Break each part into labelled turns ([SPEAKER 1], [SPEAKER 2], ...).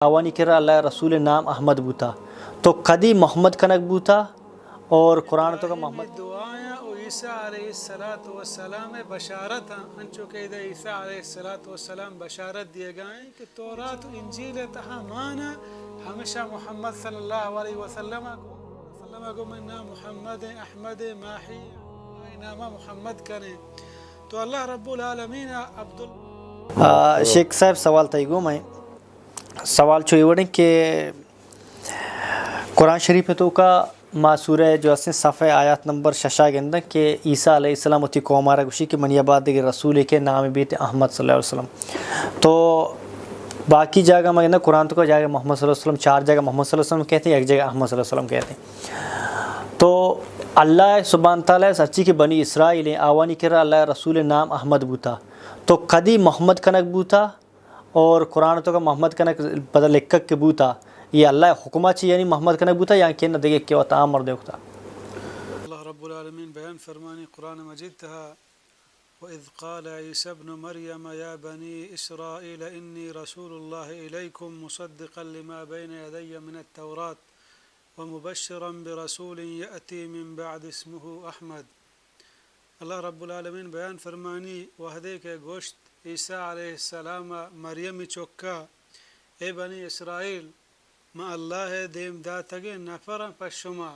[SPEAKER 1] آوانی کرا اللہ رسول نام احمد بوتا تو کدی محمد کنک بوتا اور قرآن تو کا محمد
[SPEAKER 2] دعائیں او عیسیٰ علیہ السلام بشارت انچو کہ عیسیٰ علیہ السلام بشارت دیے گئے کہ تورات و انجیل تہا مانا ہمیشہ محمد صلی اللہ علیہ وسلم کو میں نام محمد احمد ماہی نامہ محمد کریں تو اللہ رب العالمین
[SPEAKER 1] شیخ صاحب سوال تیگو میں سوال چو یہ کہ قرآن شریف تو کا ما سورہ جو اسے صفحہ آیات نمبر 6 گندہ کہ عیسیٰ علیہ السلام اتی قومارا گوشی کہ منی آباد دیگر رسول کے نام بیت احمد صلی اللہ علیہ وسلم تو باقی جگہ میں قرآن تو کا جگہ محمد صلی اللہ علیہ وسلم 4 جگہ محمد صلی اللہ علیہ وسلم کہتے ہیں ایک جگہ احمد صلی اللہ علیہ وسلم کہتے ہیں تو اللہ سبحانہ تعالیٰ سچی کہ بنی اسرائیل آوانی کرا اللہ رسول نام احمد بوتا تو کدی محمد کنک بوتا اور قرآن تو کا محمد کنک بدل لکھ کے بوتا یہ اللہ حکمہ چی یعنی محمد کنک بوتا یا کہ نہ دیکھے کہ وہ تعامر دیکھتا
[SPEAKER 2] اللہ رب العالمین بیان فرمانی قرآن مجید تہا وَإِذْ قَالَ عِيسَى ابْنُ مَرْيَمَ يَا بَنِي إِسْرَائِيلَ إِنِّي رَسُولُ اللَّهِ إِلَيْكُمْ مُصَدِّقًا لِمَا بَيْنَ يَدَيَّ مِنَ التَّوْرَاةِ وَمُبَشِّرًا بِرَسُولٍ يَأْتِي مِن بَعْدِ اسْمُهُ أَحْمَدُ اللہ رب العالمین بیان فرمانی وحدے کے گوشت عیسیٰ علیہ السلام مریم چوکا اے بنی اسرائیل ما اللہ دیم داتگے نفرا پشما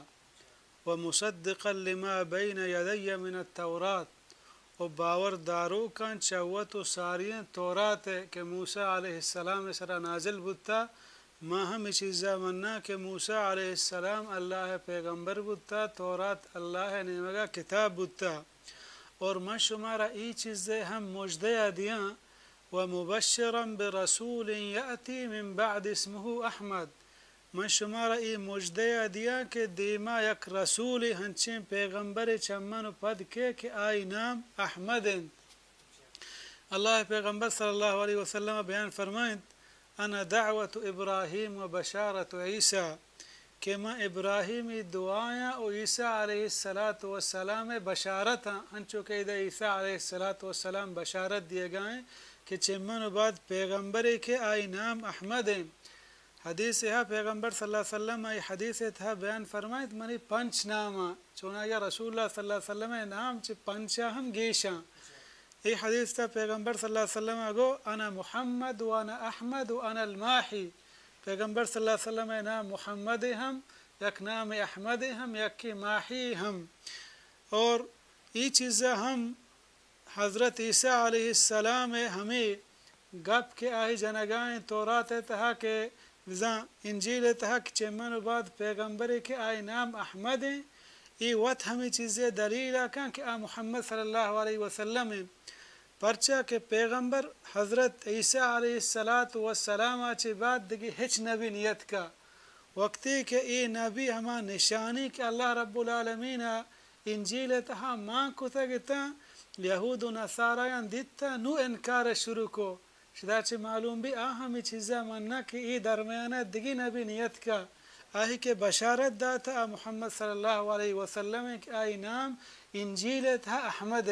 [SPEAKER 2] ومصدقا لما بین یدی من التورات و باور دارو کان چوت و سارین تورات کہ موسیٰ علیہ السلام سرا نازل بتا ما ہم چیزا مننا کہ موسیٰ علیہ السلام اللہ پیغمبر بتا تورات اللہ نے مگا کتاب بتا اور من شمارا ای چیزیں ہم مجدہ دیاں ومبشرا برسول یأتی من بعد اسمہ احمد من شمارا ای مجدہ دیا کہ دیما یک رسول ہنچیں پیغمبر چمن پد کہ آئی نام احمد اللہ پیغمبر صلی اللہ علیہ وسلم بیان فرمائیں انا دعوت ابراہیم و بشارت عیسیٰ کہ میں ابراہیمی دعائیں و عیسیٰ علیہ السلام بشارت ہنچو کہ عیسیٰ علیہ السلام بشارت دیے گئے کہ چمن بعد پیغمبر کے آئی نام احمد حدیث ہے پیغمبر صلی اللہ علیہ وسلم ای حدیث تھا بیان فرمائید منی پنچ نامہ چونا یا رسول اللہ صلی اللہ علیہ وسلم نام چی پنچا ہم گیشاں ای حدیث تھا پیغمبر صلی اللہ علیہ وسلم گو انا محمد و انا احمد و انا الماحی پیغمبر صلی اللہ علیہ وسلم نام محمد ہم یک نام احمد ہم یک ماحی ہم اور ای چیزیں ہم حضرت عیسیٰ علیہ السلام ہمیں گپ کے آئی جنگائیں تورات تہا کہ وزاں انجیل تحق چمن بعد پیغمبر کے آئی نام احمد ہیں ای وقت ہمیں چیزیں دلیل کن کہ محمد صلی اللہ علیہ وسلم پرچہ کہ پیغمبر حضرت عیسیٰ علیہ السلام چی بعد دیگی ہچ نبی نیت کا وقتی کہ ای نبی ہما نشانی کہ اللہ رب العالمین انجیل تہا ماں کتا گتا یہود و نصاریان دیتا نو انکار شروع کو شدا چھ معلوم بھی ہمیں چیزا مننا کہ ای درمیانہ دگی نبی نیت کا آہی کے بشارت داتا محمد صلی اللہ علیہ وسلم کہ آئی نام انجیل تھا احمد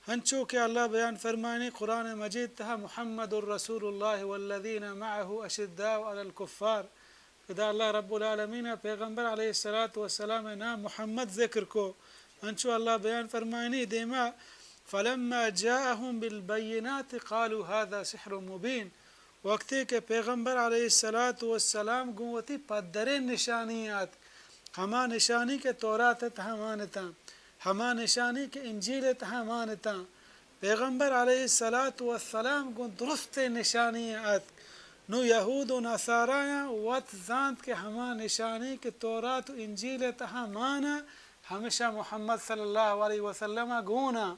[SPEAKER 2] ہنچو کہ اللہ بیان فرمانی قرآن مجید تھا محمد الرسول اللہ والذین معه اشداء علی الکفار خدا اللہ رب العالمین پیغمبر علیہ السلام نام محمد ذکر کو ہنچو اللہ بیان فرمانی دیما فلما جاءهم بالبينات قالوا هذا سحر مبين وقتی کہ پیغمبر علیہ السلام گوتی پدر نشانیات ہما نشانی کے تورات تہا مانتا ہما نشانی کے انجیل تہا مانتا پیغمبر علیہ السلام گو درست نشانیات نو یہود و نصاریاں وقت زانت کے ہما نشانی کے تورات و انجیل تہا مانا ہمیشہ محمد صلی اللہ علیہ وسلم گونا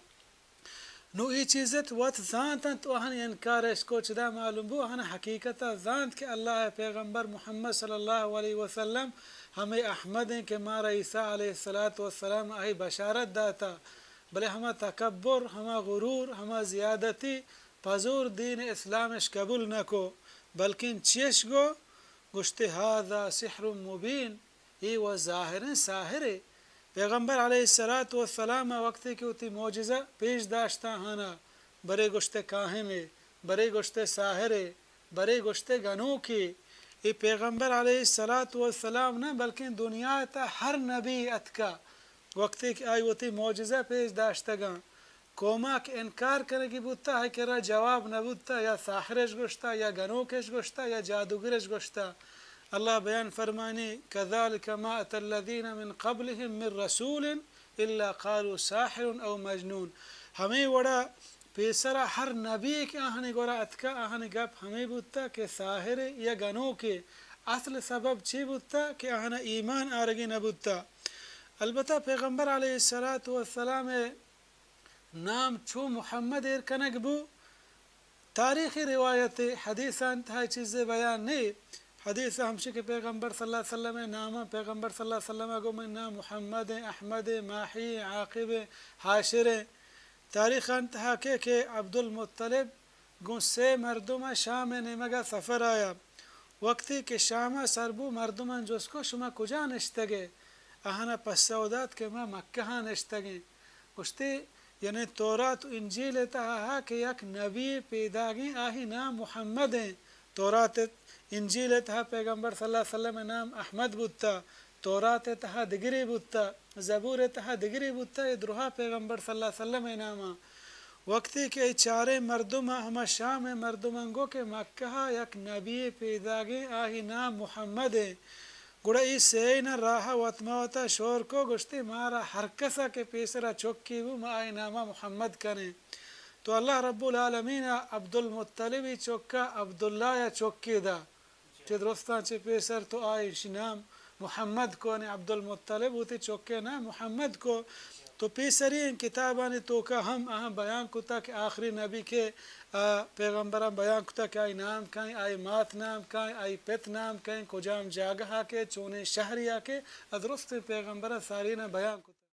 [SPEAKER 2] نو ای چیزت وقت زانتا تو اہن انکار اس کو چدا معلوم بو اہن حقیقتا زانت کہ اللہ پیغمبر محمد صلی اللہ علیہ وسلم ہمیں احمد ہیں کہ مارا عیسیٰ علیہ السلام آئی بشارت داتا بلے ہما تکبر ہما غرور ہما زیادتی پزور دین اسلامش قبول نہ کو بلکہ چیش گو گشت هذا سحر مبین ای و ظاہر ساحر پیغمبر علیہ السلام وقتی کہ اتی معجزہ پیش داشتا ہانا برے گشت کاہم برے گشت ساحر برے گشت گنو کی یہ پیغمبر علیہ السلام نہ بلکہ دنیا تا ہر نبی اتکا وقتی کہ آئی وتی معجزہ پیش داشتگاں قوما کہ انکار کرے کی بودتا ہے کہ را جواب نہ بودتا یا ساحرش گوشتا یا گنوکش گوشتا یا جادوگرش گوشتا اللہ بیان فرمانی كذلك ما أتى الذين من قبلهم من رسول إلا قالوا ساحر أو مجنون ہمیں وڑا پیسرا ہر نبی کے آہنی گورا اتکا آہنی گپ ہمیں بودتا کہ ساحر یا گنو کے اصل سبب چی بودتا کہ آہنا ایمان آرگی نبودتا البتہ پیغمبر علیہ السلام نام چو محمد ارکنگ بو تاریخی روایت حدیثان تھا چیزیں بیان نہیں حدیث ہمشی کے پیغمبر صلی اللہ علیہ وسلم نامہ پیغمبر صلی اللہ علیہ وسلم کو من نام محمد احمد ماحی عاقب حاشر تاریخان تھا کہ عبد المطلب گو سے مردم شام نمگا سفر آیا وقتی کہ شام سربو مردمان جس کو شما کجا نشتگے اہنا پسودات کے ما مکہ نشتگے گشتی یعنی تورات و انجیل تہا کہ یک نبی پیدا گی آہی نام محمد ہیں تورات انجیل تہا پیغمبر صلی اللہ علیہ وسلم نام احمد بودتا تورات تہا دگری بودتا زبور تہا دگری بودتا ادروہا پیغمبر صلی اللہ علیہ وسلم ناما وقتی کہ چارے مردم ہما شام مردمانگو کہ مکہ یک نبی پیدا گی آہی نام محمد ہیں گوڑا ای سینا راہا وطماوتا شور کو گشتی مارا ہر کسا کے پیسرا چوکی بو ما آئی ناما محمد کنے تو اللہ رب العالمین عبد المطلبی چوکا عبداللہ یا چوکی دا چی درستان چی پیسر تو آئی نام محمد کو نے عبد المطلب ہوتی چوکے نا محمد کو تو پیسری ان کتابانی تو کا ہم بیان کتا کہ آخری نبی کے پیغمبران بیان کتا کہ آئی نام کہیں آئی مات نام کہیں آئی پت نام کہیں کجام جاگہا کے چونے شہریا کے ادرست پیغمبران ساری نے بیان کتا